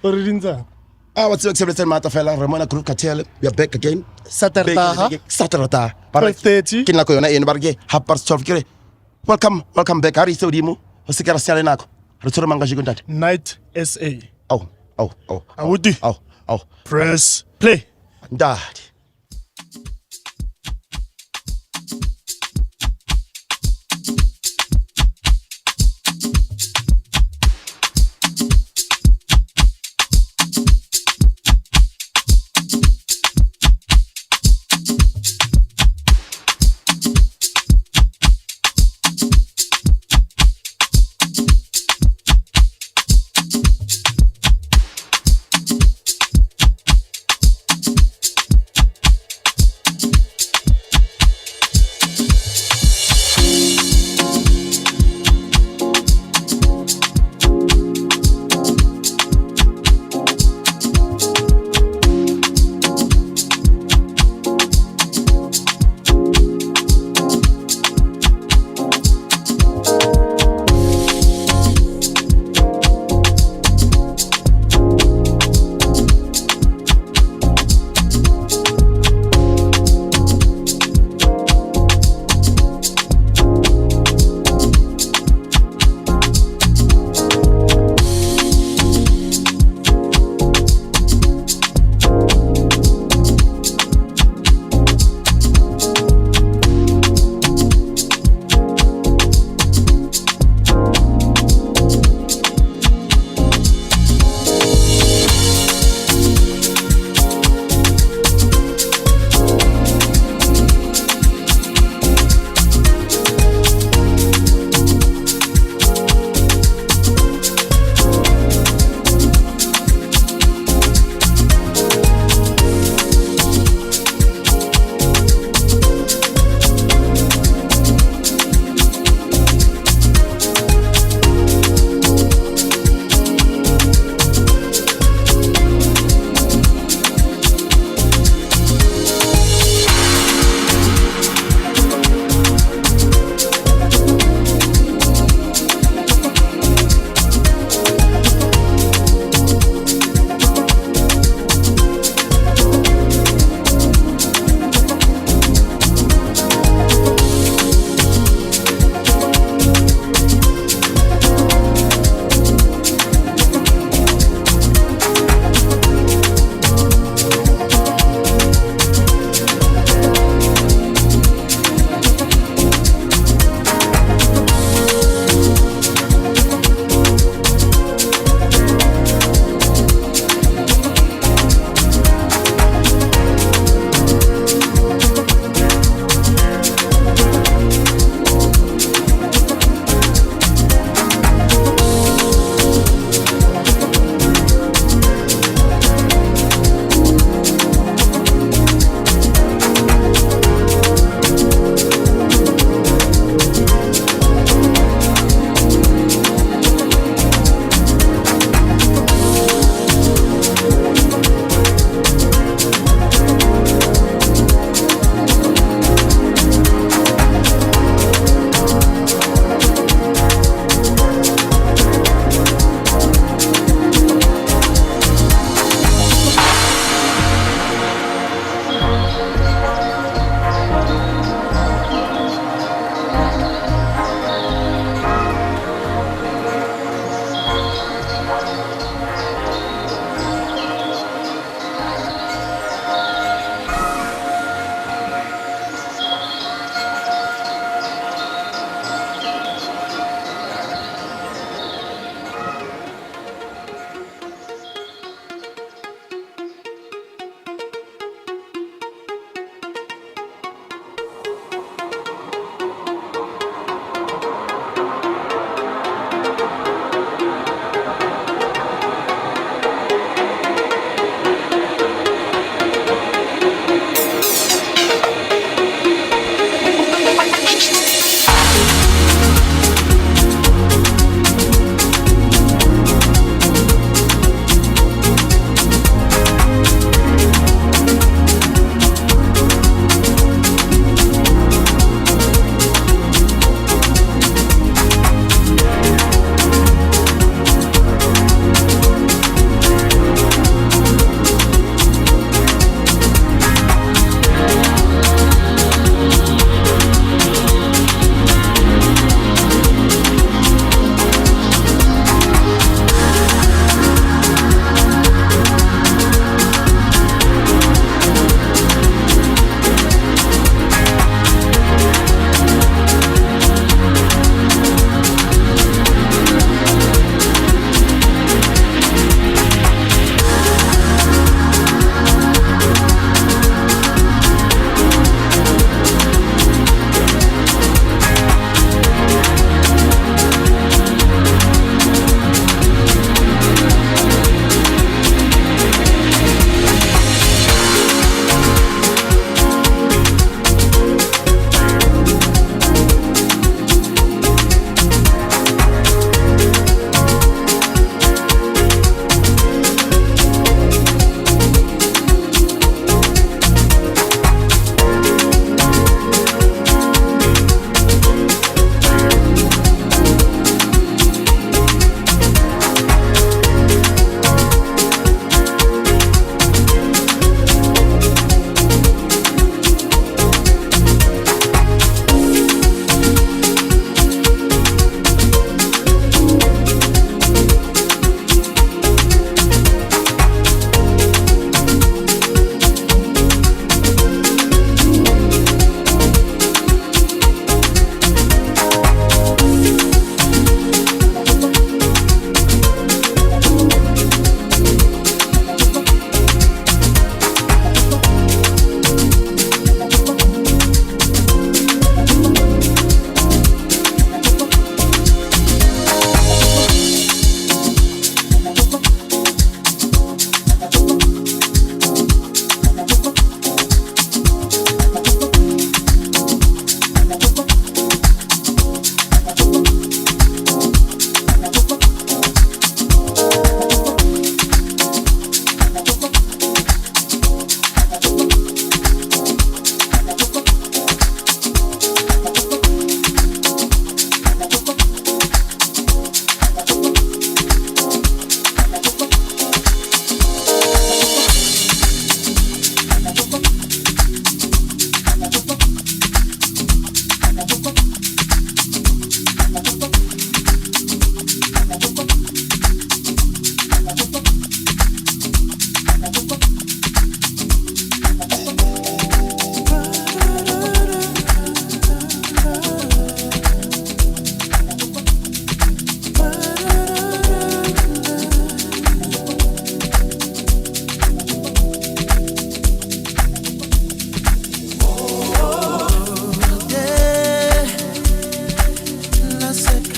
Orinza. What's the acceptance matter fella? Ramona Group Cartel. We are back again. Saturday. Saturday. 12:30. Kina ko yona en barge hapar solve kire. Welcome back. Ari so dimo. Osikara sale nako. Ruturo manga jiguntat. Night SA. Oh. Awudi. Oh. Press play. Dad.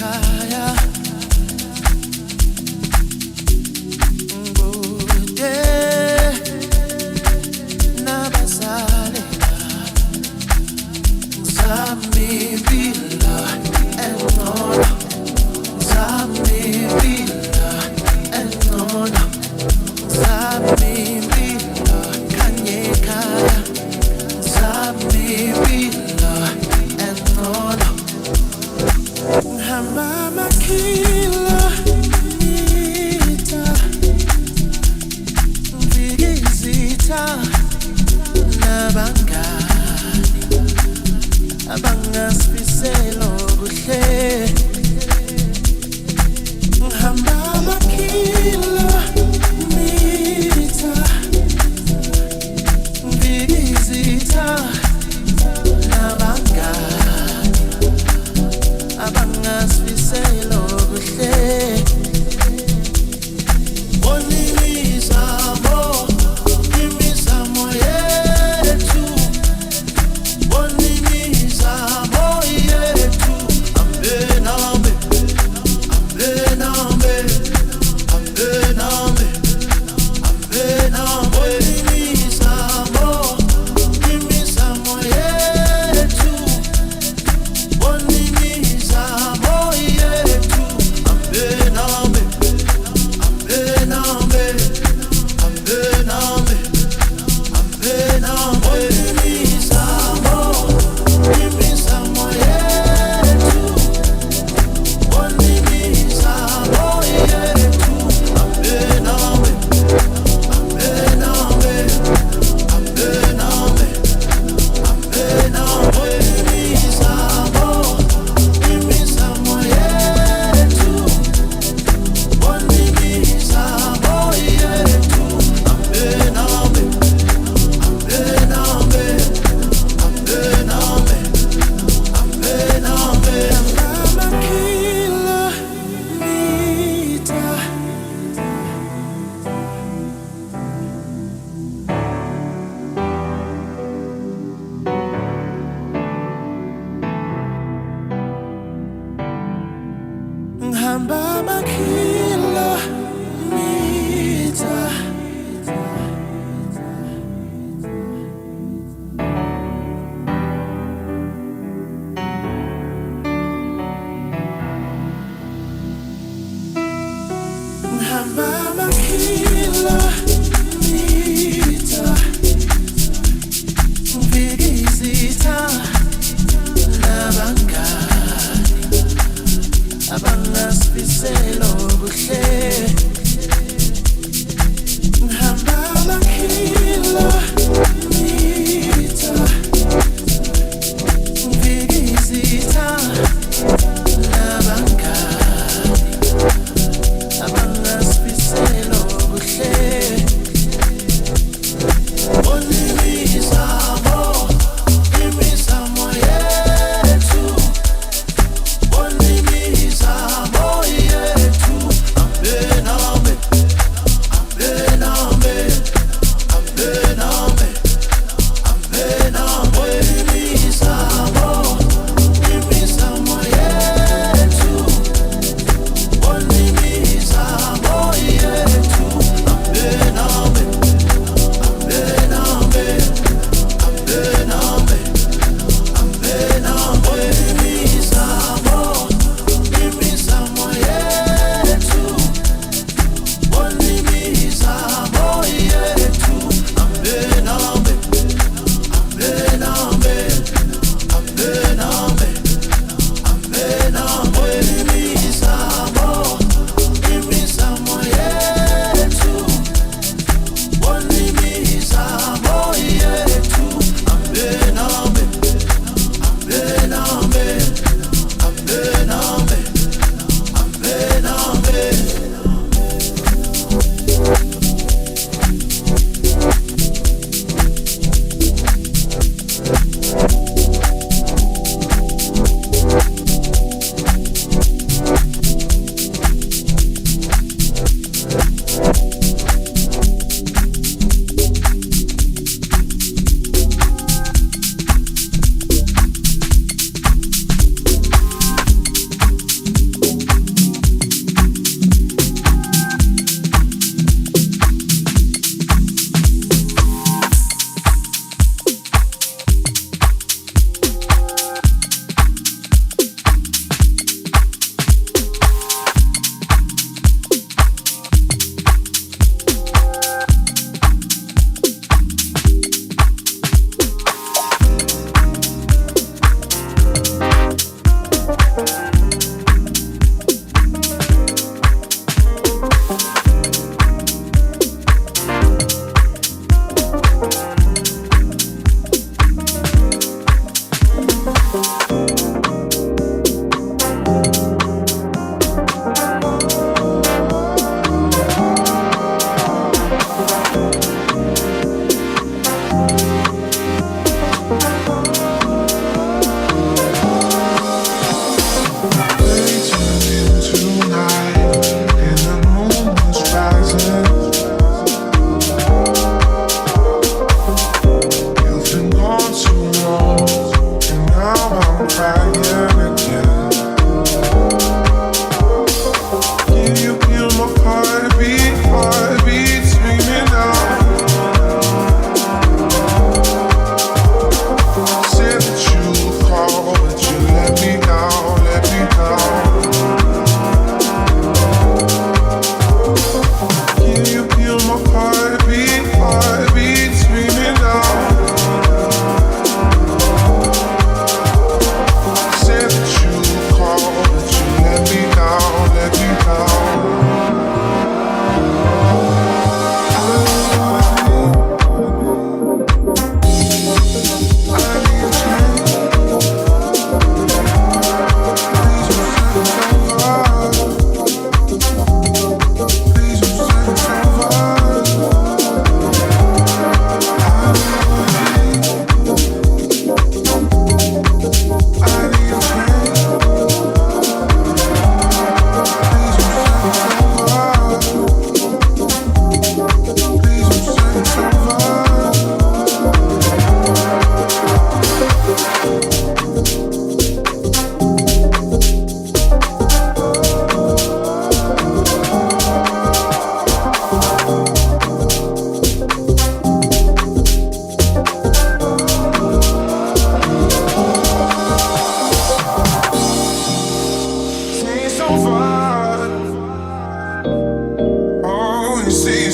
ekhaya Bude nabazali Zami bila enono Zami bila enono Zami bila kanye ekhaya Zami bila enono Hamba makila nita Vigizita nabangani Abangasifiselo kuhle Hamba makila nita Vigizita nabangani abangasifiselo kuhle Bonimizamo imizamo yethu Bonimizamo yethu Ambename Ambename Ambename Ambename Bonimizamo imizamo yethu Bonimizamo yethu Ambename Ambename Ambename Ambename Bonimizamo imizamo yethu Bonimizamo yethu Ambename Ambename Ambename Ambename Bonimizamo imizamo yethu Bonimizamo yethu Ambename Ambename Ambename Ambename Amakila nita Hamba makila nita Hamba makila nita Vigizita nabangani abangasifiselo kuhle Hamba makila nita Vigizita nabangani abangasifiselo kuhle Bonimizamo imizamo yethu Bonimizamo yethu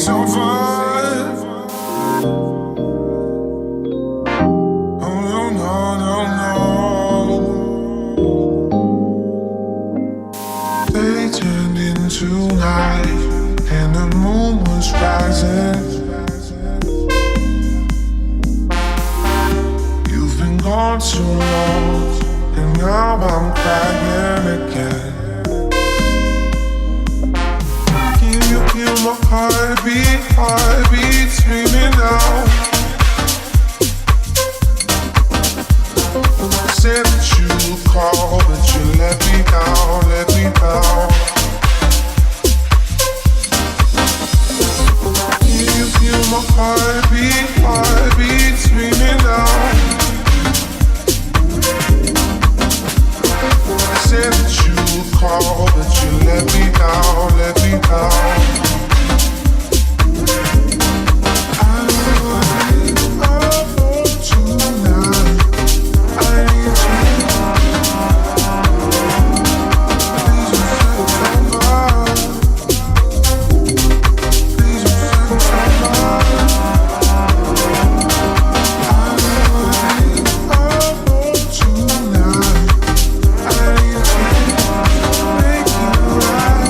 survive. Oh no, no, no, no. Day turned into night and the moon was rising. You've been gone too long and now I'm crying again. Can you hear my heartbeat screaming out? Said that you would call, but you let me down, let me down. Can you feel my heartbeat screaming out? Said that you would call, but you let me down, let me down. I need love tonight. I need you. Please don't set it on fire. Please don't set it on fire. I need love tonight. I need you. Make it right.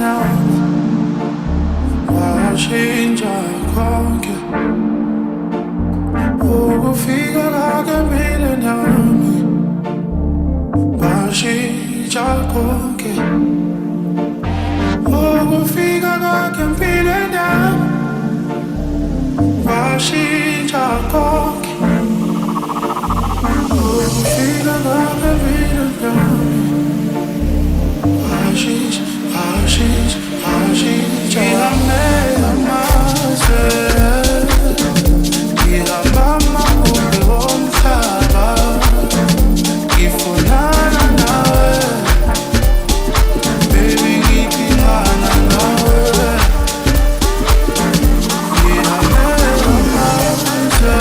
nami washintsha konke ukufika kwakhe empilweni yami washintsha konke ukufika kwakhe empilweni yami washintsha konke ukufika kwakhe empilweni yami washintsha ngihambe amazwe ngihamba amahumbi womhlaba ngifunana nawe baby ngidingana nawe ngihambe amazwe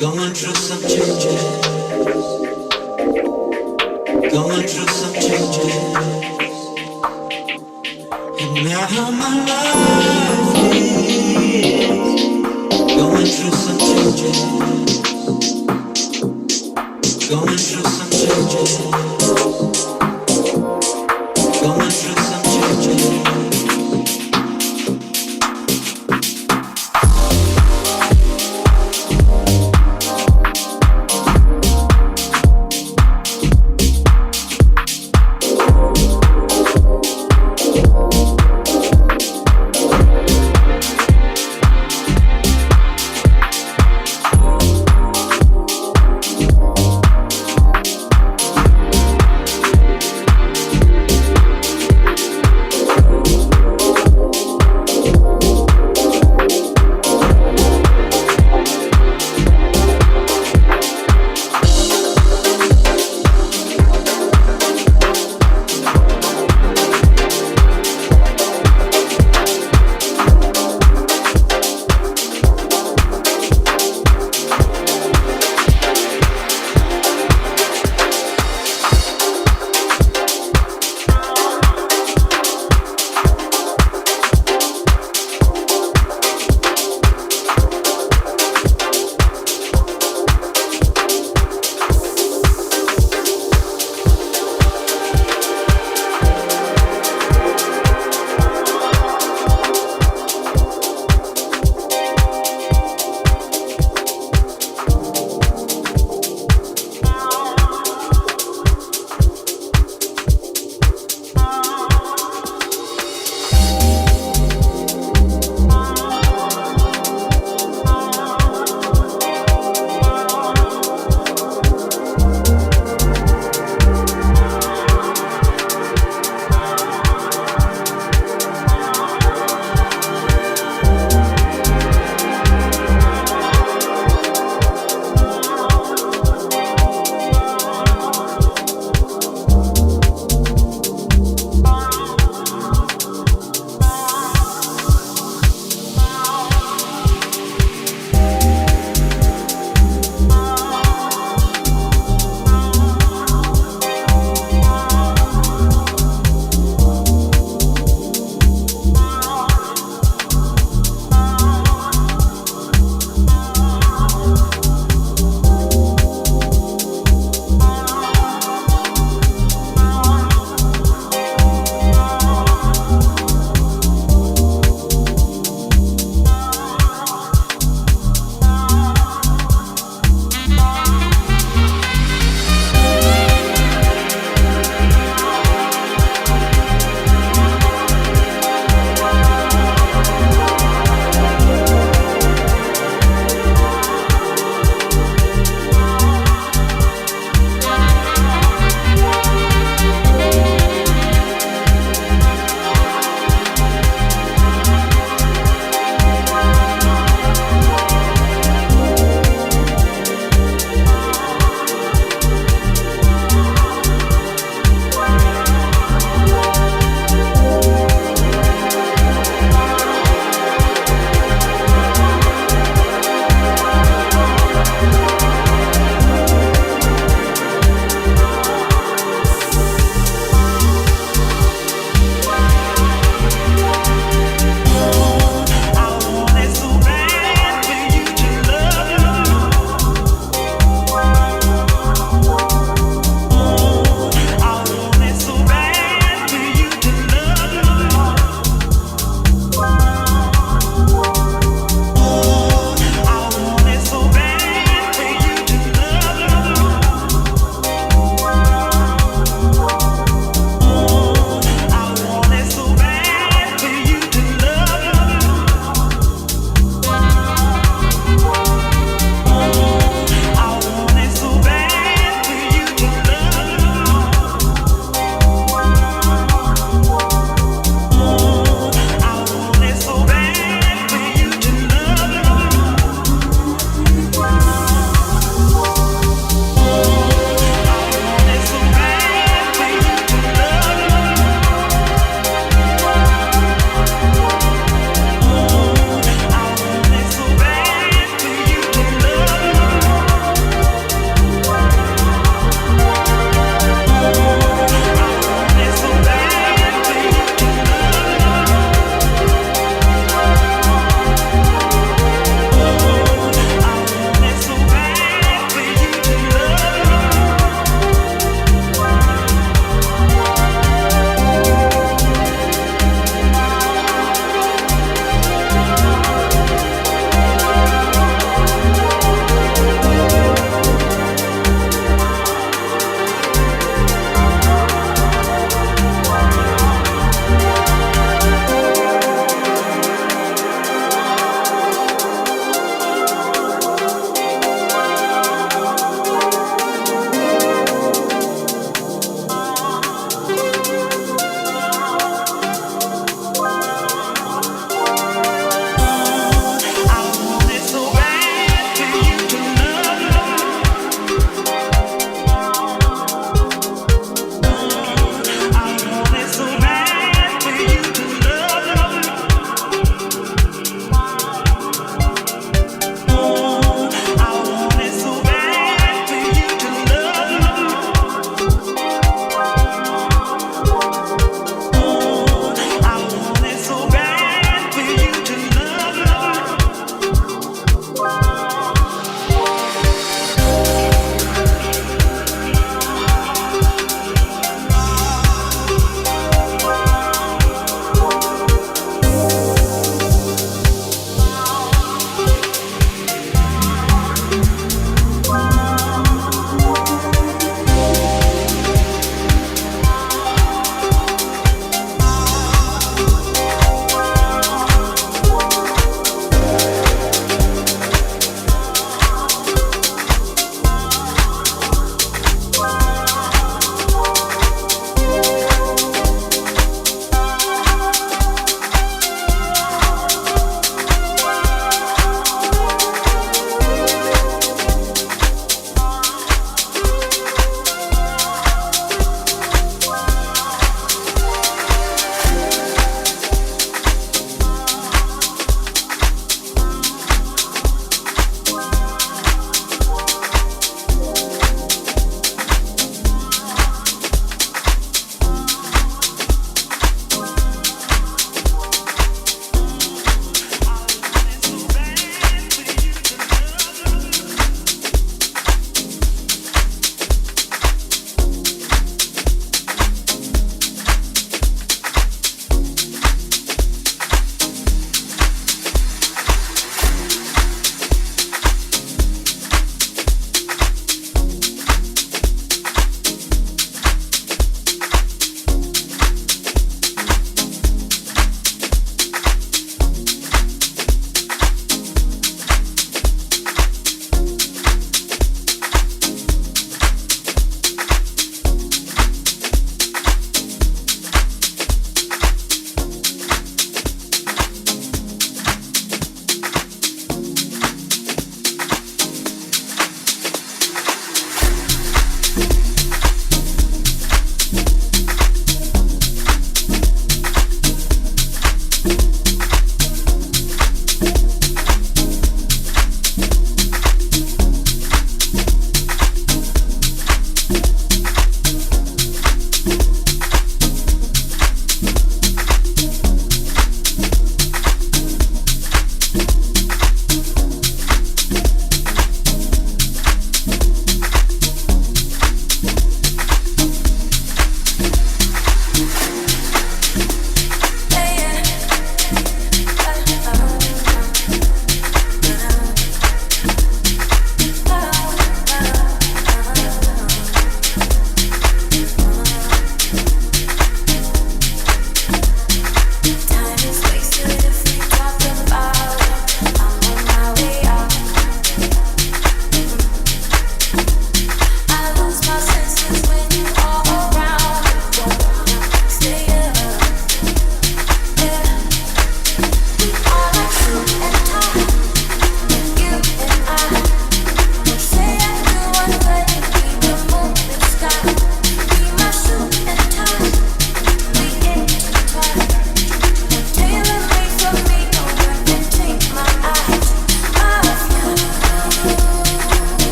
Going through some changes. Going through some changes. And now my life is going through some changes. Going through some changes. Going through some changes.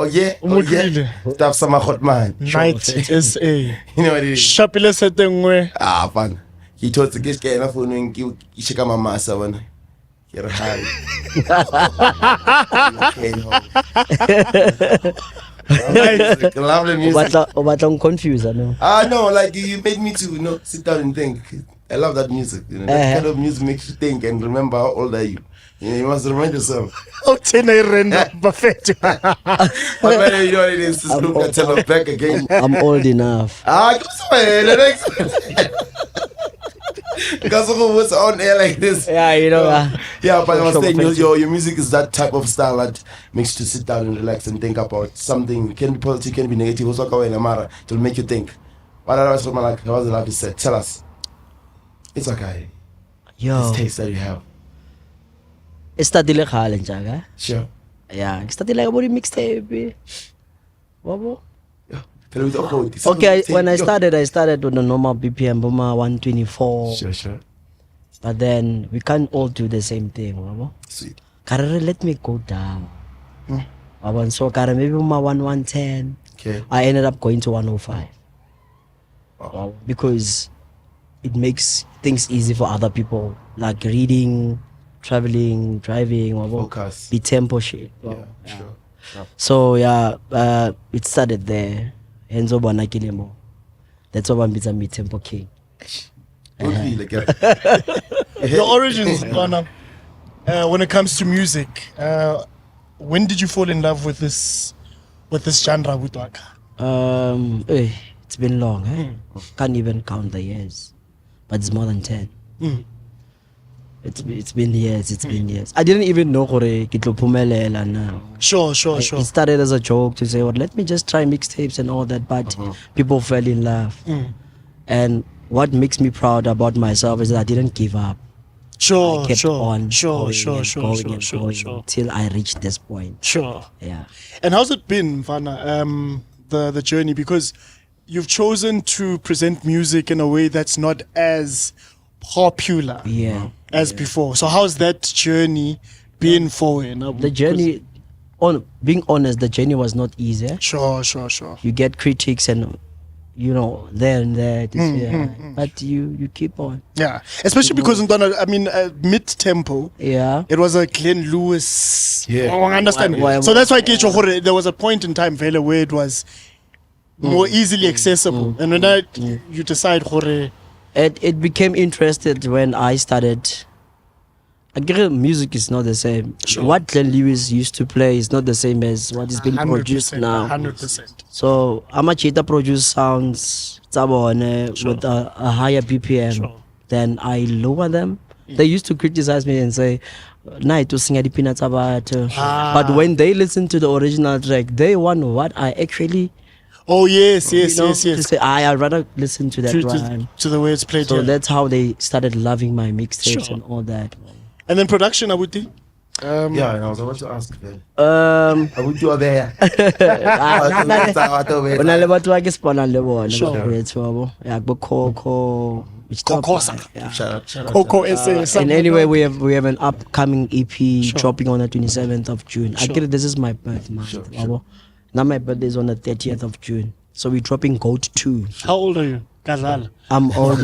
Oh yeah. Umutlile. Stuff some hot man. Night SA. You know what it is? Shapile sete nngwe. Fun. Ke thotse ke ska ena phone ke cheka mamasa bona. Ke re hi. Nice. Lovely music. O batla confuse no. No, like you made me to sit down and think. I love that music. That kind of music makes you think and remember how old are you. Yeah, you must remind yourself. Oh, 10 random buffet. But man, you know what it is. This group Cartel are back again. I'm old enough. Ah, go somewhere. The next. Because who was on air like this? Yeah, you know. Yeah, but I was Sure, saying thank your music is that type of style that makes you to sit down and relax and think about something. It can be positive, can be negative. Also, it will make you think. What otherwise, like, I was like you said, tell us. It's okay. Yo, This taste that you have. startile khale njaga. Sure. Yeah, startile about the mixtape. Wabo. Tell me the Okay, when I started with the normal BPM, Boma 124. Sure. But then we can't all do the same thing, wabo. Sweet. Karere, let me go down. Wabo, so Karere maybe Boma 110. Okay. I ended up going to 105. Wow. Because it makes things easy for other people, like reading, traveling, driving, wabo. Focus. The tempo shit. Yeah, Wow. sure. So yeah, it started there. Henzo Bona Kilemo. That's why I'm a tempo king. Okay, like, Your origins, Ghana, when it comes to music, when did you fall in love with this genre, Butwaka? It's been long, eh? Can't even count the years, but it's more than 10. It's been years. I didn't even know gore ke tlo phumelela now. Sure. It started as a joke to say, well, let me just try mixtapes and all that, but people fell in love. And what makes me proud about myself is that I didn't give up. I kept on going till I reached this point. Sure. Yeah. And how's it been, Vana, the journey? Because you've chosen to present music in a way that's not as popular as before. So how's that journey been for you? The journey, being honest, the journey was not easy. Sure. You get critics and, there and there. But you keep on. Yeah, especially because mid-tempo, it was a Glenn Lewis. Yeah. I understand. So that's why there was a point in time, Vele, where it was more easily accessible. And when you decide, It became interested when I started. Music is not the same. Sure. What Glenn Lewis used to play is not the same as what is being produced now. 100%. So Amachita produce sounds with a higher BPM. Then I lower them. They used to criticize me and say, "Nah, to sing the peanuts about." But when they listen to the original track, they want what I actually. Oh yes. To say, I'd rather listen to that one. To the way it's played. So that's how they started loving my mixtapes and all that. And then production, Abuti? Yeah, and I was about to ask then. Abuti wa there. Ona le batho ba ke spona le bona go ya go Coco. Coco SA. And anyway, we have an upcoming EP dropping on the 27th of June. I get it, this is my birth month. Now my birthday is on the 30th of June. So we're dropping Goat 2. How old are you? Kazala. I'm old.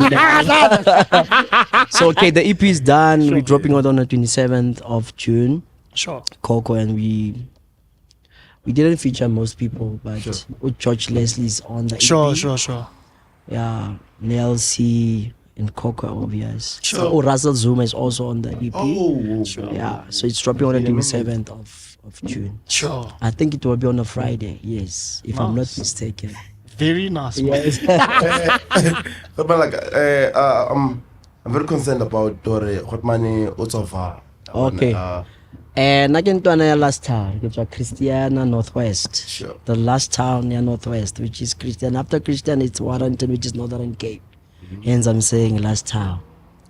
So okay, the EP is done. We're dropping it on the 27th of June. Sure. Coco, and we didn't feature most people, but George Leslie's on the EP. Sure. Yeah, Nelsie and Coco, obvious. Sure. Oh, Russell Zuma is also on the EP. Oh, yeah. So it's dropping on the 27th of June. Sure. I think it will be on a Friday. Yes, if I'm not mistaken. Very nice. Yes. But I'm very concerned about what money Otsofa. Okay. And I can do another last town, which is Christiana Northwest. Sure. The last town near Northwest, which is Christian. After Christian, it's Warrington, which is Northern Cape. Hence, I'm saying last town.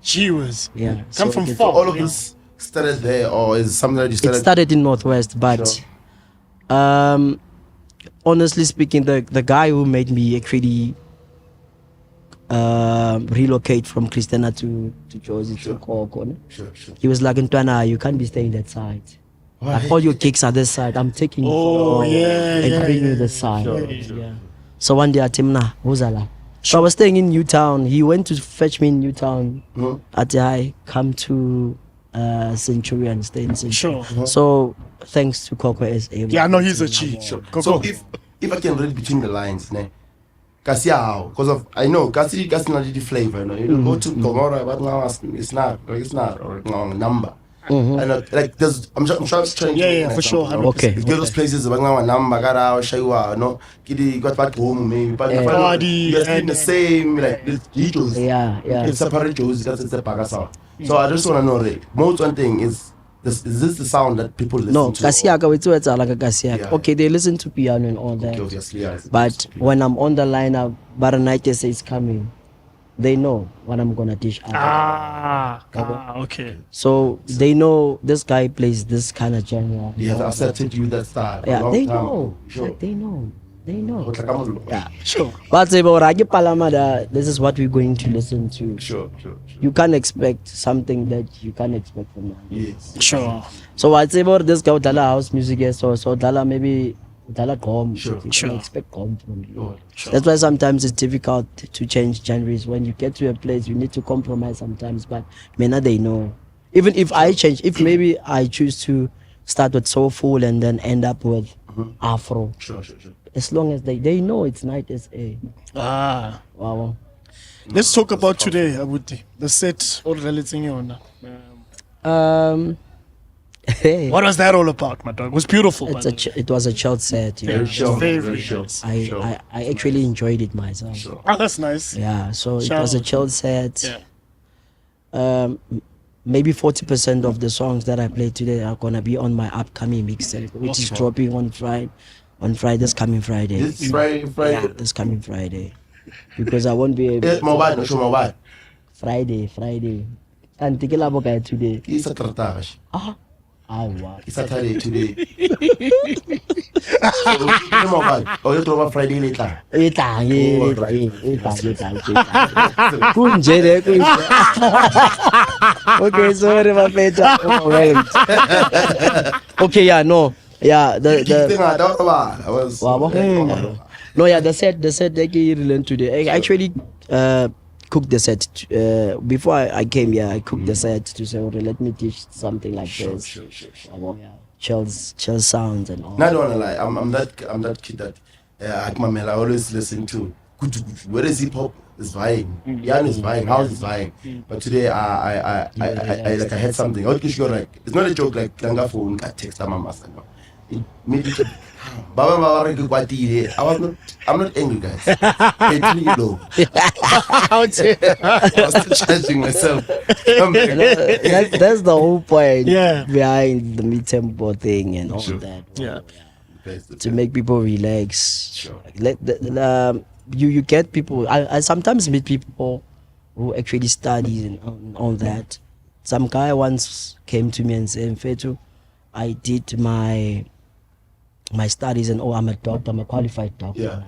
She was. Yeah. Come from So far. all of this started there, or is something that you started? It started in Northwest, but honestly speaking, the guy who made me actually relocate from Christiana to Josie to Coco, Sure. he was like, Ntwana, you can't be staying that side. Why? Like, all your gigs are this side. I'm taking you and bring you this side. Yeah. So one day I told him, nah, Wozala. So I was staying in Newtown. He went to fetch me in Newtown. At I come to Centurion, stay in Centurion. Sure. So thanks to Coco SA. Yeah, no, he's a G. Sure. Go. So if I can read between the lines, ne, kasi how? Because of I know kasi not the flavor, you know. You go to Gomorrah, but now it's not or number. And like there's, I'm just trying to. Yeah, make yeah, an for sure, example, 100%. You get those places, number, shaiwa, no, kidi got back home, maybe, but Party you're still in the and- same, like, details. Yeah, yeah. It's separate Joes, that's the Paga sound. So I just want to know, like, most one thing is this the sound that people listen No, to? Kasiaka, we do it like a Kasiaka. Yeah. Okay, they listen to piano and all that. Okay, obviously, yeah, it's But supposed to be. when I'm on the lineup, Baranite says coming, they know what I'm gonna dish out. Okay. So they know this guy plays this kind of genre. He has accepted you that style. for a Yeah, long they time. know. Sure. Like, they know. They know. Yeah. Sure. But say, but Ragi Palamada, this is what we're going to listen to. Sure. You can't expect something that you can't expect from them. Yes. Sure. So I'd say about this guy Dala house music, yes, so Dala maybe Dala Gom. Sure. You Sure. can expect Gom from you. Sure. That's why sometimes it's difficult to change genres. When you get to a place, you need to compromise sometimes. But many they know. Even if I change, if maybe I choose to start with soulful and then end up with Afro, Sure. as long as they know it's Night SA. Wow. Let's talk about today, Abuti. The set or relating on. Hey, What was that all about, my dog? It was beautiful. by the way. it was a chill set. You know. Very sure. Very Very sure. nice. I actually enjoyed it myself. Sure. Oh, that's nice. Yeah, so it Shout was a out. chill set. Yeah. Maybe 40% of the songs that I played today are gonna be on my upcoming mixtape, which is dropping on Friday, this coming Friday. This Friday. Yeah, this coming Friday. Because I won't be able Mobile, no show mobile. Friday. And take a look at today. It's a tratage. Wow. It's Saturday today. So, mobile. Oh, you talk about Friday later. Okay, sorry, my page. Okay, yeah, no. Yeah, I was. Wow. No, yeah, the set that you learned today. I actually cooked the set before I came here. I cooked the set to say, okay, let me teach something like this. Sure. Yeah, chill sounds and all. No, I don't wanna lie. I'm that kid that I always listen to. Where is hip hop is vying? Yan is vying. House is vying. But today I had something. It's not a joke. Like Langa phone got text my master. It made me. I'm not angry, guys. It's really low. I was still charging myself. That's the whole point Yeah. behind the mid-tempo thing and all that. Yeah. To make people relax. Sure. Like, you get people. I sometimes meet people who actually studies and all that. Some guy once came to me and said, "Fetu, I did my studies and I'm a doctor. I'm a qualified doctor. Yeah.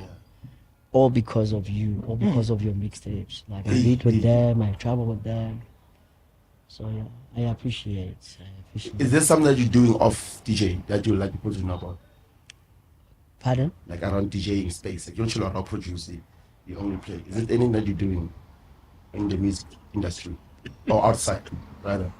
All because of you. All because of your mixtapes. Like I meet with them. I travel with them. So yeah, I appreciate. Is there something that you're doing off DJ that you would like people to know about? Pardon? Like around DJing space? Like you don't chill around producing, you only play. Is it anything that you're doing in the music industry or outside, rather?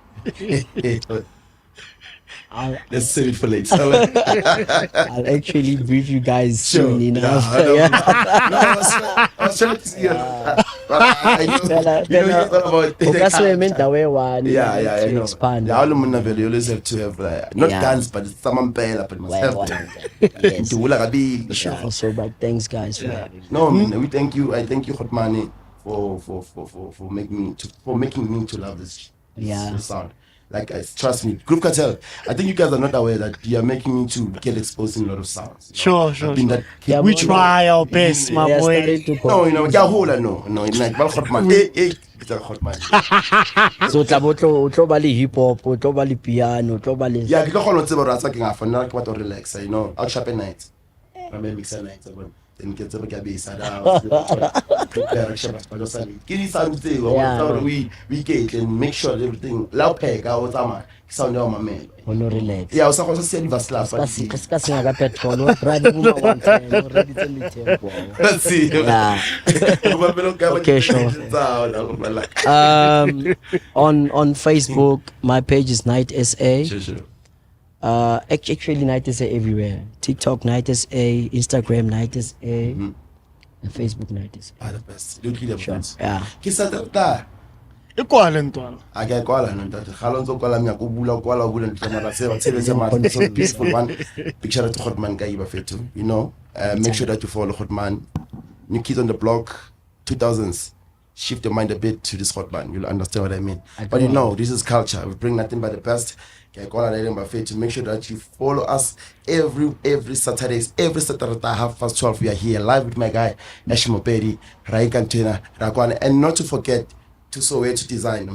Let's save it for later. I'll actually brief you guys soon enough. I was trying to see. I know. Expand. Yeah, all of them you always have to have not Yeah. dance, but it's someone pay up, but must have Yes. to like a big. Sure. So, but thanks, guys, for having me. No, we thank you. I thank you, Hotmani, for making me to love this sound. Like, trust me, Group Cartel. I think you guys are not aware that you are making me to get exposed in a lot of sounds. Sure. I've been that kid. Yeah, We but- try our best, my They are boy. starting to No, no, like Hotman. It's a Hotman. So tlo ba le hip hop, o tlo ba le piano, tlo ba le Yeah, ke tlo kgona ho tseba hore a tsa ke nga fana ke batla ho relaxa, you know. I'll sharpen nights. I'm a mixer nights, but then ke tseba ke a besa prepare shapa sa le. Ke di sound tseo, Yeah. we get and make sure everything la pheka o tsamaya. Ke sound ya mamelo. no relax. Yeah, o sa kgona se di vaslas. Ka se nga petrol, o drive mo 110, o ready to meet him. Let's see. Yeah. Okay, sure. On Facebook, my page is Night SA. Sure. Actually Night SA everywhere. TikTok Night SA, Instagram Night SA, and Facebook Night SA. The best. Don't kill the Sure. best. Yeah. Ke sa tata. Ikwale ntwana. Ake kwala ntate. Galo ntse kwala mnya go bula ntse mara se ba tshebetsa mara so peaceful one. Big shout out to Hotman ka iba fetu. You know, make sure that you follow Hotman. New kids on the block, 2000s. Shift your mind a bit to this Hotman. You'll understand what I mean. But you know, this is culture. We bring nothing but the best. Okay, call to make sure that you follow us every Saturdays, every Saturday 12:30. We are here live with my guy Ashimo Pedi, Raikantena, Rakwan, and not to forget to Soweto Design.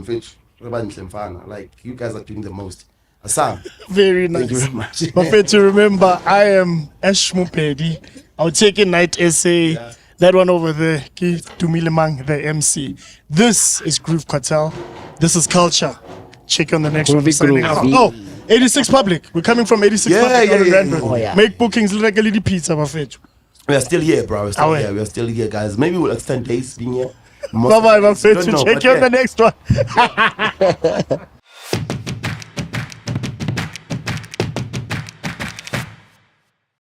Like you guys are doing the most. Assam. Very nice. Thank you very much. Buffet to remember, I am Ashmo Pedi. I'll take a night essay. Yeah. That one over there, Ki Tumilemang, the MC. This is Groove Cartel. This is culture. Check on the next one. Groovy Signing out. Groovy. Oh, 86 Public. We're coming from 86 Yeah, Public. yeah, on yeah, Randburg. yeah. Oh, yeah. Make bookings like a little pizza, Buffet. We are still here, bro. We're still Oh, here. yeah. We are still here, guys. Maybe we'll extend days being here. Bye bye, Buffet. Don't know, Check but you on yeah. the next one.